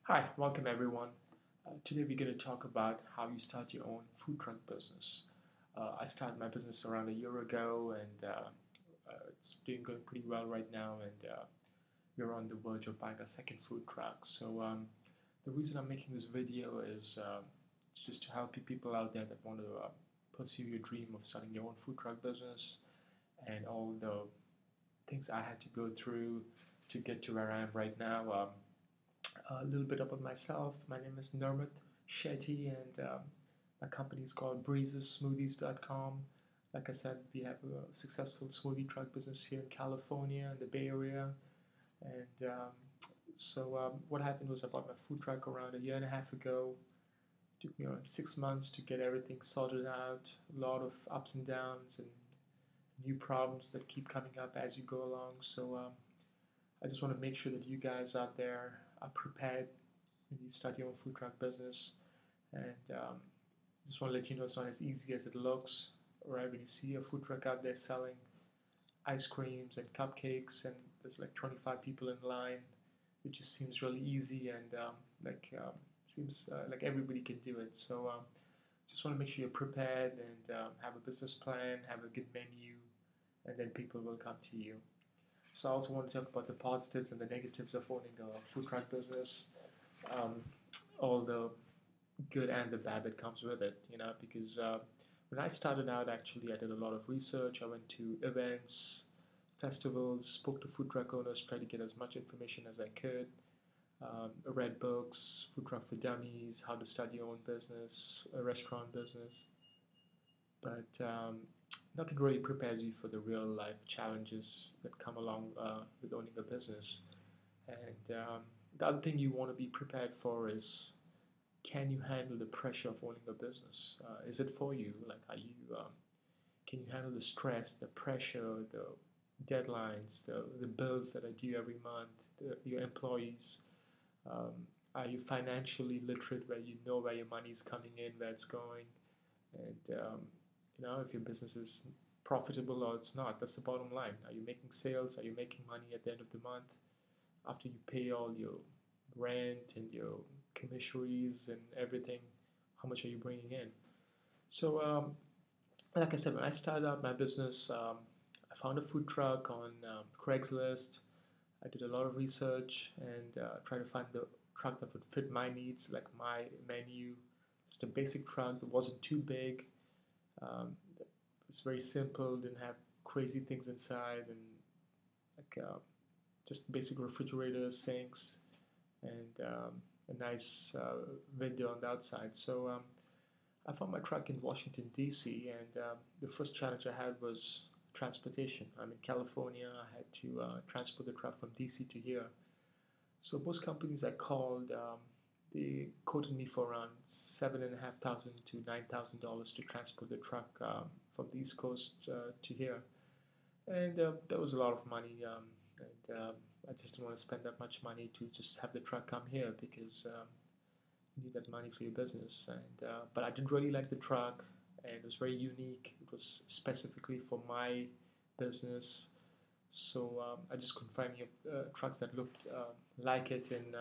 Hi, welcome everyone. Today we're going to talk about how you start your own food truck business. I started my business around a year ago and it's going pretty well right now, and we're on the verge of buying a second food truck. The reason I'm making this video is just to help you people out there that want to pursue your dream of starting your own food truck business and all the things I had to go through to get to where I am right now. A little bit about myself. My name is Nirmit Shetty, and my company is called breezessmoothies.com. Like I said, we have a successful smoothie truck business here in California, in the Bay Area. What happened was I bought my food truck around a year and a half ago. It took me around 6 months to get everything sorted out. A lot of ups and downs and new problems that keep coming up as you go along. I just want to make sure that you guys out there are prepared when you start your own food truck business. And just want to let you know it's not as easy as it looks. Right, when you see a food truck out there selling ice creams and cupcakes, and there's like 25 people in line, it just seems really easy and seems like everybody can do it. Just want to make sure you're prepared and have a business plan, have a good menu, and then people will come to you. So I also want to talk about the positives and the negatives of owning a food truck business, um, all the good and the bad that comes with it, because when I started out, actually, I did a lot of research. I went to events, festivals, spoke to food truck owners, tried to get as much information as I could. Read books, Food Truck for Dummies, How to Start Your Own Business, a Restaurant Business. But nothing really prepares you for the real life challenges that come along with owning a business. And the other thing you want to be prepared for is, can you handle the pressure of owning a business? Is it for you? Like, can you handle the stress, the pressure, the deadlines, the bills that are due every month, your employees? Um, are you financially literate where you know where your money is coming in, where it's going? And if your business is profitable or it's not, that's the bottom line. Are you making sales? Are you making money at the end of the month after you pay all your rent and your commissaries and everything? How much are you bringing in? So, like I said, when I started out my business, I found a food truck on Craigslist. I did a lot of research and tried to find the truck that would fit my needs, like my menu. Just a basic truck that wasn't too big. It was very simple, didn't have crazy things inside, and just basic refrigerators, sinks, and a nice window on the outside. I found my truck in Washington, D.C., and the first challenge I had was transportation. I'm in California. I had to transport the truck from D.C. to here. So most companies I called, they quoted me for around $7,500 to $9,000 to transport the truck from the East Coast to here, and that was a lot of money. And I just didn't want to spend that much money to just have the truck come here because you need that money for your business. And but I did really like the truck, and it was very unique. It was specifically for my business, so I just couldn't find any trucks that looked like it in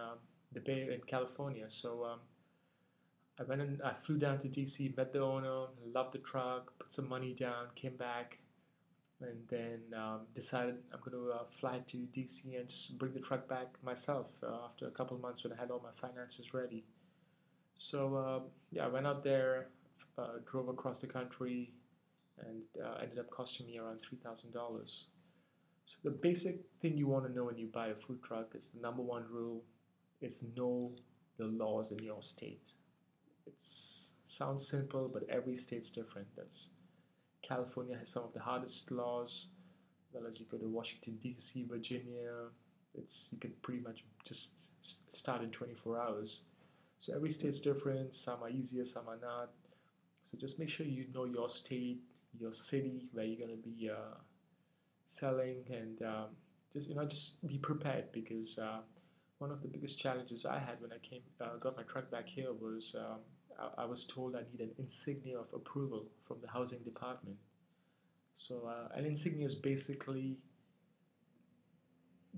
the Bay in California. I went and I flew down to DC, met the owner, loved the truck, put some money down, came back, and then decided I'm going to fly to DC and just bring the truck back myself after a couple of months when I had all my finances ready. I went out there, drove across the country, and ended up costing me around $3,000. So the basic thing you want to know when you buy a food truck is the number one rule is know the laws in your state. It sounds simple, but every state's different. California has some of the hardest laws. Well, as you go to Washington D.C., Virginia, you can pretty much just start in 24 hours. So every state's different. Some are easier, some are not. So just make sure you know your state, your city, where you're going to be selling, and just be prepared because one of the biggest challenges I had when I got my truck back here was I was told I need an insignia of approval from the housing department. An insignia is basically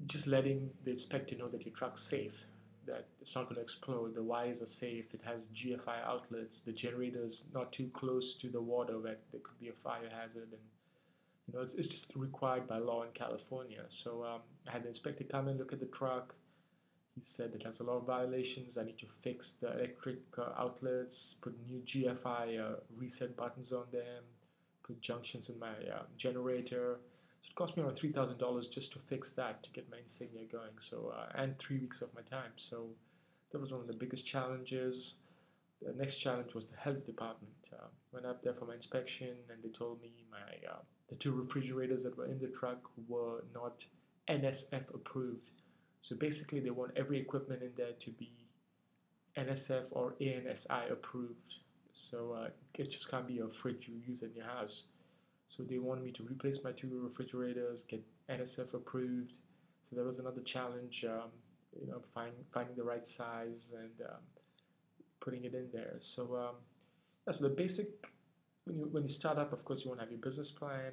just letting the inspector know that your truck's safe, that it's not going to explode. The wires are safe. It has GFI outlets. The generator's not too close to the water where there could be a fire hazard, and it's just required by law in California. So I had the inspector come and look at the truck. He said it has a lot of violations. I need to fix the electric outlets, put new GFI reset buttons on them, put junctions in my generator. So it cost me around $3,000 just to fix that, to get my Insignia going. So and 3 weeks of my time. So that was one of the biggest challenges. The next challenge was the health department. Went up there for my inspection, and they told me the 2 refrigerators that were in the truck were not NSF approved. So basically, they want every equipment in there to be NSF or ANSI approved. So it just can't be a fridge you use in your house. So they wanted me to replace my 2 refrigerators, get NSF approved. So that was another challenge, finding the right size and putting it in there. So that's the basic. When you start up, of course, you want to have your business plan.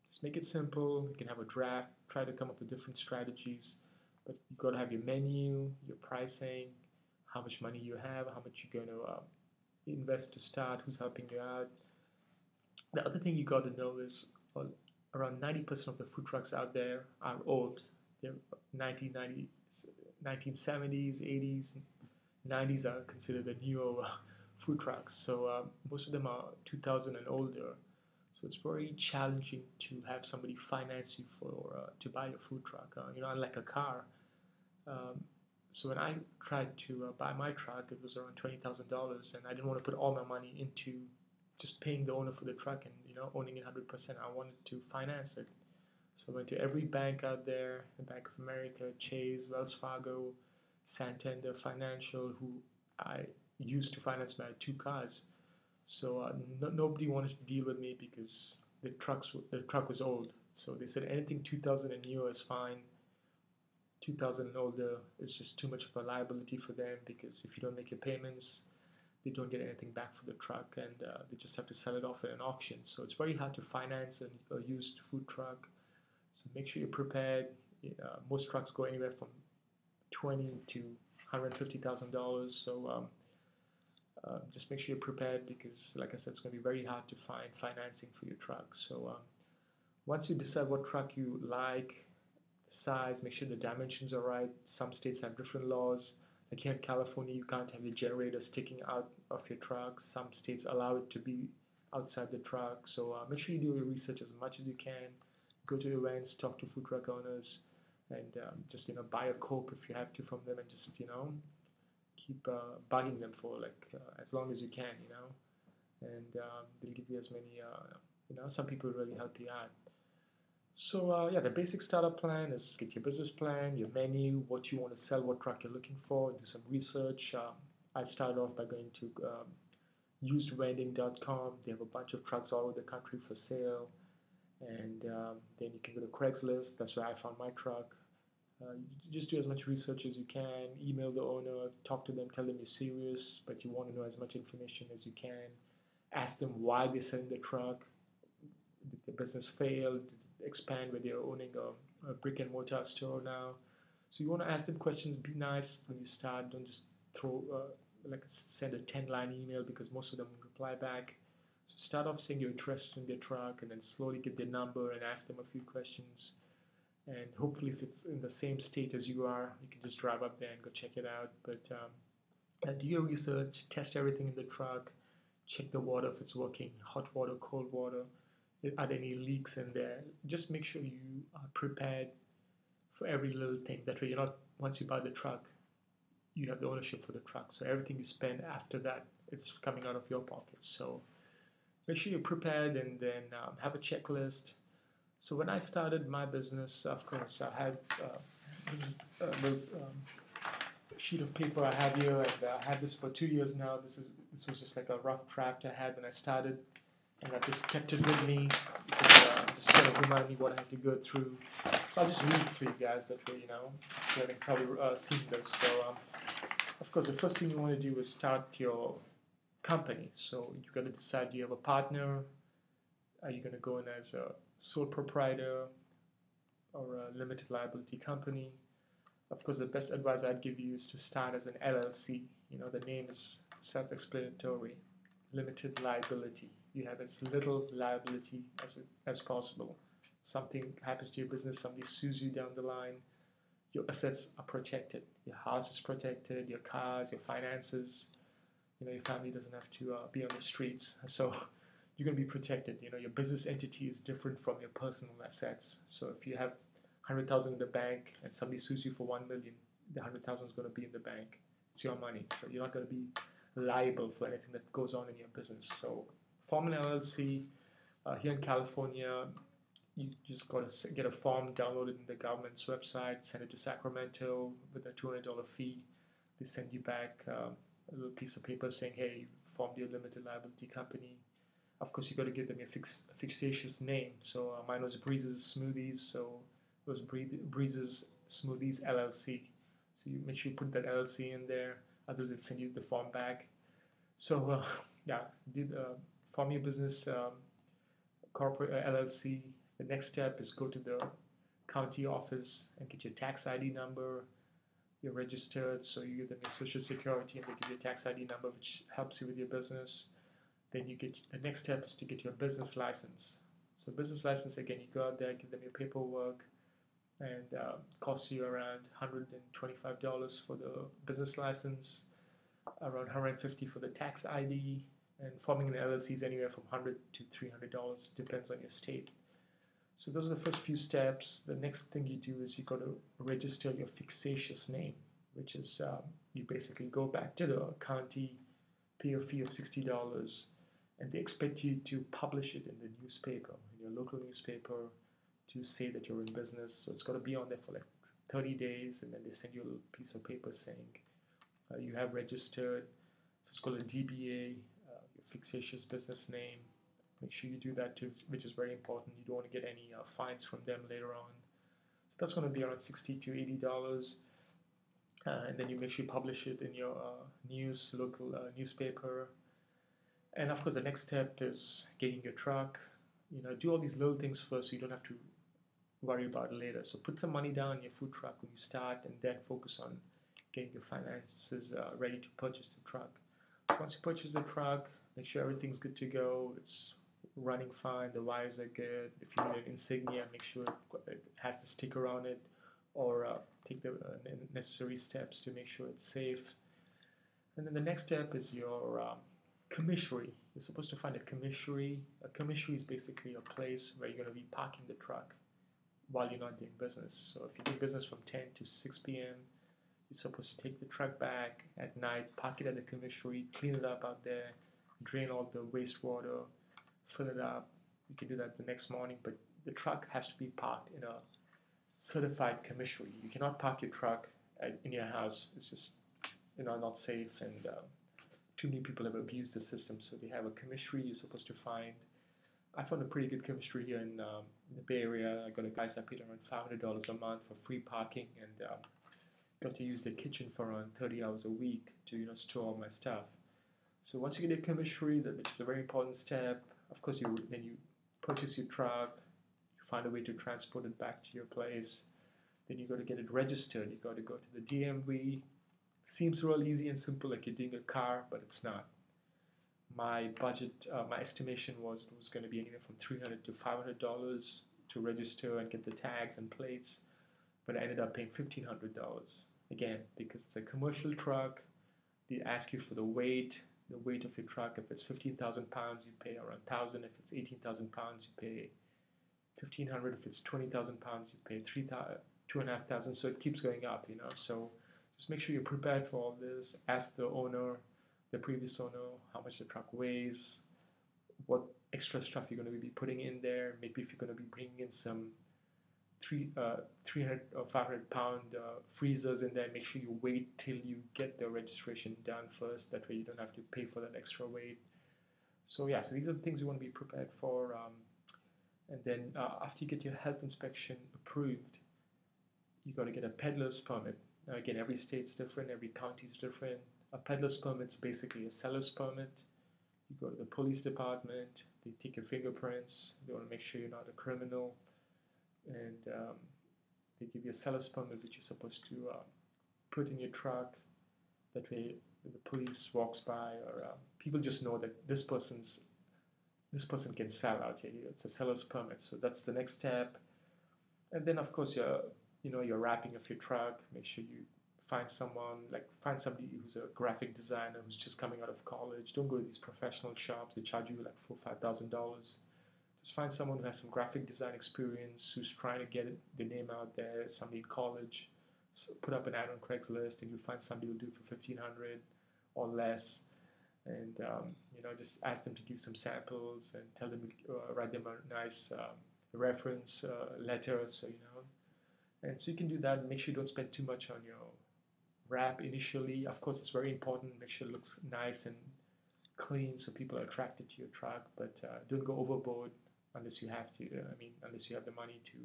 Just make it simple. You can have a draft. Try to come up with different strategies. But you've got to have your menu, your pricing, how much money you have, how much you're going to invest to start, who's helping you out. The other thing you got to know is around 90% of the food trucks out there are old. They're 1970s, 80s, 90s are considered the newer food trucks. So most of them are 2000 and older. So it's very challenging to have somebody finance you to buy a food truck. Unlike a car. So when I tried to buy my truck, it was around $20,000, and I didn't want to put all my money into just paying the owner for the truck and owning it 100%. I wanted to finance it. So I went to every bank out there: the Bank of America, Chase, Wells Fargo, Santander Financial, who I used to finance my 2 cars. So nobody wanted to deal with me because the truck was old. So they said anything 2000 and newer is fine. 2000 and older is just too much of a liability for them, because if you don't make your payments, they don't get anything back for the truck, and they just have to sell it off at an auction. So it's very hard to finance a used food truck. So make sure you're prepared. Most trucks go anywhere from $20,000 to $150,000. So just make sure you're prepared, because, like I said, it's going to be very hard to find financing for your truck. So once you decide what truck you like, the size, make sure the dimensions are right. Some states have different laws. Like here in California, you can't have your generator sticking out of your truck. Some states allow it to be outside the truck. So make sure you do your research as much as you can. Go to events, talk to food truck owners, and just buy a Coke if you have to from them, and just keep bugging them for as long as you can, and they'll give you as many. Some people really help you out. So the basic startup plan is get your business plan, your menu, what you want to sell, what truck you're looking for, do some research. I started off by going to usedwending.com. They have a bunch of trucks all over the country for sale, and then you can go to Craigslist. That's where I found my truck. You just do as much research as you can, email the owner, talk to them, tell them you're serious, but you want to know as much information as you can. Ask them why they're selling the truck. Did the business fail? Did it expand where they're owning a brick and mortar store now? So you want to ask them questions, be nice when you start. Don't just send a 10-line email, because most of them won't reply back. So start off saying you're interested in their truck, and then slowly get their number and ask them a few questions. And hopefully, if it's in the same state as you are, you can just drive up there and go check it out. But do your research, test everything in the truck, check the water if it's working, hot water, cold water. Are there any leaks in there? Just make sure you are prepared for every little thing. That way, once you buy the truck, you have the ownership for the truck. So everything you spend after that, it's coming out of your pocket. So make sure you're prepared, and then have a checklist. So when I started my business, of course, I had this is a little sheet of paper I have here, and I had this for 2 years now. This was just like a rough draft I had when I started, and I just kept it with me, because just kind of remind me what I had to go through. So I'll just read it for you guys. That way, you haven't probably seen this. So of course, the first thing you want to do is start your company. So you've got to decide: do you have a partner? Are you going to go in as a sole proprietor or a limited liability company? Of course, the best advice I'd give you is to start as an LLC. You know, the name is self-explanatory. Limited liability. You have as little liability as possible. Something happens to your business, somebody sues you down the line, your assets are protected. Your house is protected, your cars, your finances. You know, your family doesn't have to be on the streets. So you're going to be protected. You know, your business entity is different from your personal assets. So if you have 100,000 in the bank and somebody sues you for 1 million, the 100,000 is going to be in the bank. It's your money. So you're not going to be liable for anything that goes on in your business. So form an LLC. Here in California, you just got to get a form downloaded in the government's website, send it to Sacramento with a $200 fee. They send you back a little piece of paper saying, hey, you formed your limited liability company. Of course, you got to give them a fixatious name. So mine was Breezes Smoothies, so it was Breezes Smoothies LLC. So you make sure you put that LLC in there. Others will send you the form back. So yeah, form your business corporate LLC. The next step is go to the county office and get your tax ID number. You're registered, so you give them your social security and they give you a tax ID number, which helps you with your business. Then you get the next step is to get your business license. So business license, again, you go out there, give them your paperwork, and costs you around $125 for the business license, around $150 for the tax ID, and forming an LLC is anywhere from $100 to $300, depends on your state. So those are the first few steps. The next thing you do is you got to register your fixatious name, which is you basically go back to the county, pay a fee of $60, and they expect you to publish it in the newspaper, in your local newspaper, to say that you're in business. So it's got to be on there for like 30 days, and then they send you a little piece of paper saying you have registered. So it's called a DBA, your fixatious business name. Make sure you do that too, which is very important. You don't want to get any fines from them later on. So that's going to be around $60 to $80. And then you make sure you publish it in your local newspaper. And of course, the next step is getting your truck. You know, do all these little things first so you don't have to worry about it later. So put some money down in your food truck when you start, and then focus on getting your finances ready to purchase the truck. So once you purchase the truck, make sure everything's good to go. It's running fine, the wires are good. If you need an insignia, make sure it has the sticker on it, or take the necessary steps to make sure it's safe. And then the next step is your commissary. You're supposed to find a commissary. A commissary is basically a place where you're going to be parking the truck while you're not doing business. So if you do business from 10 to 6 p.m., you're supposed to take the truck back at night, park it at the commissary, clean it up out there, drain all the wastewater, fill it up. You can do that the next morning, but the truck has to be parked in a certified commissary. You cannot park your truck in your house. It's just not safe, and too many people have abused the system. So they have a commissary you're supposed to find. I found a pretty good commissary here in the Bay Area. I got a guys that paid around $500 a month for free parking, and got to use the kitchen for around 30 hours a week to store all my stuff. So once you get a commissary, which is a very important step, of course then you purchase your truck, you find a way to transport it back to your place, then you got to get it registered, you got to go to the DMV. Seems real easy and simple, like you're doing a car, but it's not. My budget, my estimation was it was going to be anywhere from $300 to $500 to register and get the tags and plates, but I ended up paying $1,500. Again, because it's a commercial truck, they ask you for the weight of your truck. If it's 15,000 pounds, you pay around 1,000. If it's 18,000 pounds, you pay 1,500. If it's 20,000 pounds, you pay 2,500. So it keeps going up, So just make sure you're prepared for all this. Ask the previous owner, how much the truck weighs, what extra stuff you're going to be putting in there. Maybe if you're going to be bringing in some 300 or 500 pound freezers in there, make sure you wait till you get the registration done first. That way you don't have to pay for that extra weight. So yeah, so these are the things you want to be prepared for. And then after you get your health inspection approved, you got to get a peddler's permit. Now again, every state's different, every county's different. A peddler's permit's basically a seller's permit. You go to the police department, they take your fingerprints, they want to make sure you're not a criminal, and They give you a seller's permit which you're supposed to put in your truck. That way, the police walks by or people just know that this person can sell out here. It's a seller's permit, so that's the next step. And then of course you're wrapping up your truck. Make sure you find somebody who's a graphic designer who's just coming out of college. Don't go to these professional shops. They charge you like $4,000-$5,000. Just find someone who has some graphic design experience, who's trying to get the name out there. Somebody in college. So put up an ad on Craigslist, and you find somebody who'll do it for $1,500 or less. And just ask them to give some samples and tell them write them a nice reference letter. So and so you can do that. Make sure you don't spend too much on your wrap initially. Of course, it's very important. Make sure it looks nice and clean so people are attracted to your truck. But don't go overboard unless you have to. Unless you have the money to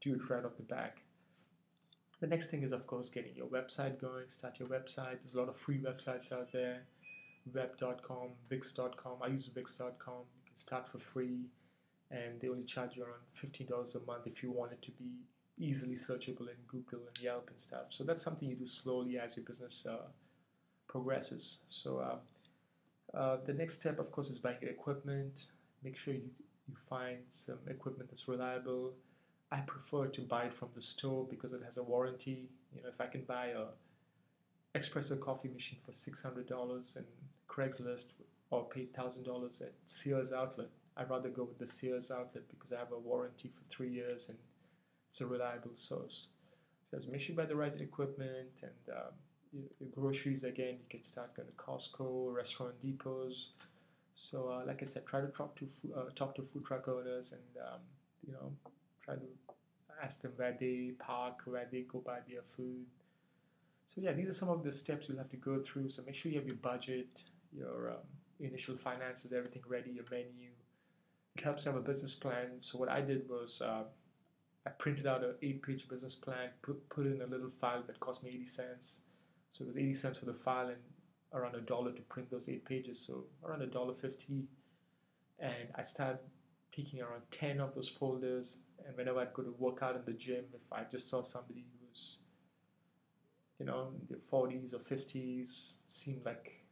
do it right off the back. The next thing is, of course, getting your website going. Start your website. There's a lot of free websites out there. Web.com, Wix.com. I use Wix.com. You can start for free, and they only charge you around $15 a month if you want it to be easily searchable in Google and Yelp and stuff. So that's something you do slowly as your business progresses. So the next step, of course, is buying your equipment. Make sure you find some equipment that's reliable. I prefer to buy it from the store because it has a warranty. If I can buy a espresso coffee machine for $600 in Craigslist or pay $1,000 at Sears outlet, I'd rather go with the Sears outlet because I have a warranty for 3 years and it's a reliable source. So make sure you buy the right equipment, and your groceries, again, you can start going to Costco, restaurant depots. So like I said, try to talk to food truck owners, and try to ask them where they park, where they go buy their food. So yeah, these are some of the steps you'll have to go through. So make sure you have your budget, your initial finances, everything ready, your menu. It helps to have a business plan. So what I did was I printed out an 8-page business plan, put it in a little file that cost me 80 cents. So it was 80 cents for the file and around $1 to print those 8 pages. So around $1.50. And I started taking around 10 of those folders, and whenever I'd go to work out in the gym, if I just saw somebody who was in their 40s or 50s, seemed like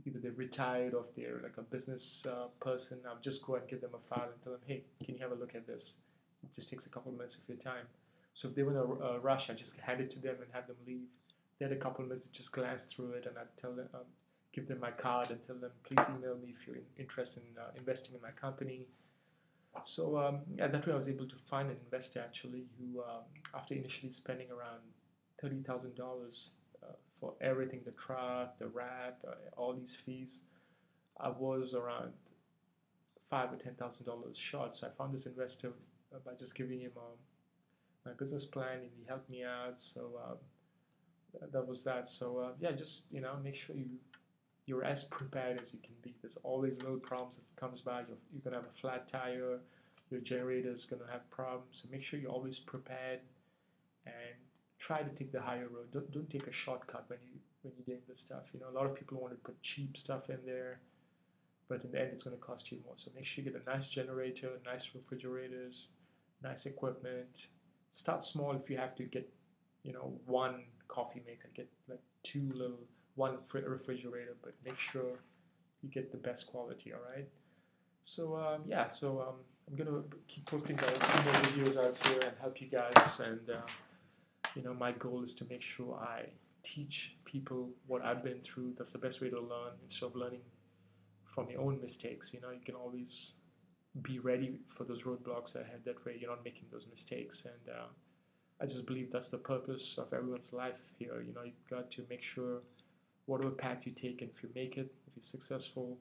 either they're retired or if they're like a business person, I'll just go and give them a file and tell them, hey, can you have a look at this? It just takes a couple of minutes of your time. So if they were in a rush, I just hand it to them and have them leave. They had a couple of minutes to just glance through it, and I'd tell them, give them my card and tell them, please email me if you're interested in investing in my company. So yeah, that way I was able to find an investor actually who, after initially spending around $30,000 for everything, the truck, the wrap, all these fees, I was around $5,000 or $10,000 short. So I found this investor by just giving him my business plan, and he helped me out. So that was that. So yeah, just make sure you're as prepared as you can be. There's always little problems that comes by. You're gonna have a flat tire. Your generator is gonna have problems. So make sure you're always prepared, and try to take the higher road. Don't take a shortcut when you're doing this stuff. A lot of people want to put cheap stuff in there, but in the end, it's going to cost you more. So make sure you get a nice generator, nice refrigerators, nice equipment. Start small. If you have to get, one coffee maker, get like one refrigerator, but make sure you get the best quality. All right. So yeah. So I'm gonna keep posting more videos out here and help you guys. And my goal is to make sure I teach people what I've been through. That's the best way to learn, instead of learning from your own mistakes. You can always be ready for those roadblocks ahead. That way you're not making those mistakes. And I just believe that's the purpose of everyone's life here. You've got to make sure whatever path you take, and if you make it, if you're successful,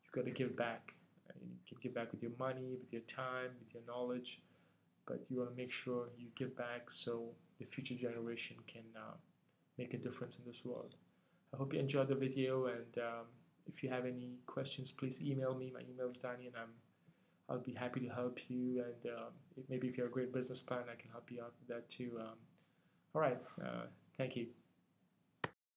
you've got to give back. You can give back with your money, with your time, with your knowledge, but you want to make sure you give back so the future generation can make a difference in this world. I hope you enjoyed the video, and if you have any questions, please email me. My email is Danny, and I'll be happy to help you. And maybe if you're a great business plan, I can help you out with that too. All right, thank you.